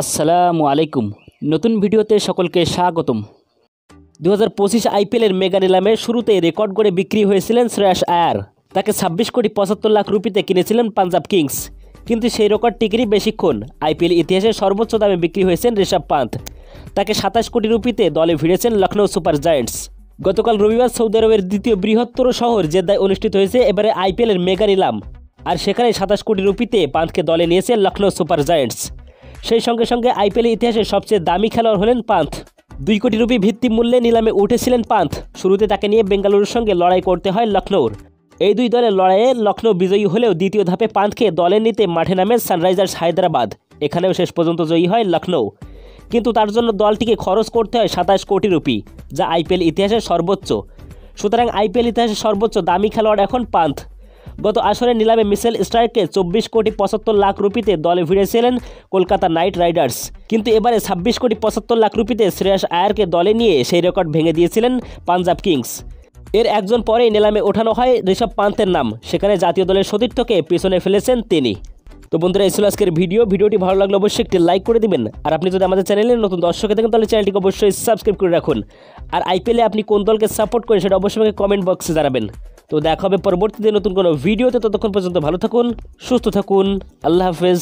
আসসালামু আলাইকুম। নতুন ভিডিওতে সকলকে স্বাগতম। 2025 আইপিএলের মেগা নিলামে শুরুতেই রেকর্ড করে বিক্রি হয়েছিলেন শ্রেয়াস আয়ার। তাকে 26 কোটি 75 লাখ রুপিতে কিনেছিলেন পাঞ্জাব কিংস। কিন্তু সেই রেকর্ড টিকেনি বেশিক্ষণ। আইপিএল ইতিহাসে সর্বোচ্চ দামে বিক্রি হয়েছেন ঋষভ পান্থ। তাকে 27 কোটি রুপিতে দলে ভিড়েছেন লখনৌ সুপার জায়ান্টস। গতকাল রবিবার সৌদি আরবের দ্বিতীয় বৃহত্তর শহর জেদ্দায় অনুষ্ঠিত হয়েছে এবারে আইপিএলের মেগা নিলাম। আর সেখানে 27 কোটি রুপিতে পান্থকে দলে নিয়েছে লখনৌ সুপার জায়ান্টস। সেই সঙ্গে সঙ্গে আইপিএল ইতিহাসে সবচেয়ে দামি খেলোয়াড় হলেন পান্থ। 2 কোটি রুপি ভিত্তি মূল্যে নিলামে উঠেছিলেন পান্থ। শুরুতে তাকে নিয়ে বেঙ্গালুরুর সঙ্গে লড়াই করতে হয় লখনৌর। এই দুই দলের লড়াইয়ে লখনৌ বিজয়ী হলেও দ্বিতীয় ধাপে পান্থকে দলে নিতে মাঠে নামে সানরাইজার্স হায়দ্রাবাদ। এখানেও শেষ পর্যন্ত জয়ী হয় লখনৌ। কিন্তু তার জন্য দলটিকে খরচ করতে হয় 27 কোটি রুপি, যা আইপিএল ইতিহাসের সর্বোচ্চ। সুতরাং আইপিএল ইতিহাসের সর্বোচ্চ দামি খেলোয়াড় এখন পান্থ। গত আসরের নিলামে মিচেল স্টার্ককে 24 কোটি 75 লাখ রুপিতে দলে ভিড়েছিলেন কলকাতা নাইট রাইডার্স। কিন্তু এবারে 26 কোটি 75 লাখ রুপিতে শ্রেয়াস আয়ারকে দলে নিয়ে সেই রেকর্ড ভেঙে দিয়েছিলেন পাঞ্জাব কিংস। এর একজন পরেই নিলামে ওঠানো হয় ঋষভ পান্থের নাম। সেখানে জাতীয় দলের সতীর্থকে পিছনে ফেলেছেন তিনি। তো বন্ধুরা, এই ছিল আজকের ভিডিওটি ভালো লাগলে অবশ্যই একটি লাইক করে দিবেন। আর আপনি যদি আমাদের চ্যানেলে নতুন দর্শক থাকেন তাহলে চ্যানেলটিকে অবশ্যই সাবস্ক্রাইব করে রাখুন। আর আইপিএলে আপনি কোন দলকে সাপোর্ট করেন সেটা অবশ্যই আমাকে কমেন্ট বক্সে জানাবেন। তো দেখা হবে পরবর্তীতে নতুন কোনো ভিডিওতে। ততক্ষণ পর্যন্ত ভালো থাকুন, সুস্থ থাকুন। আল্লাহ হাফেজ।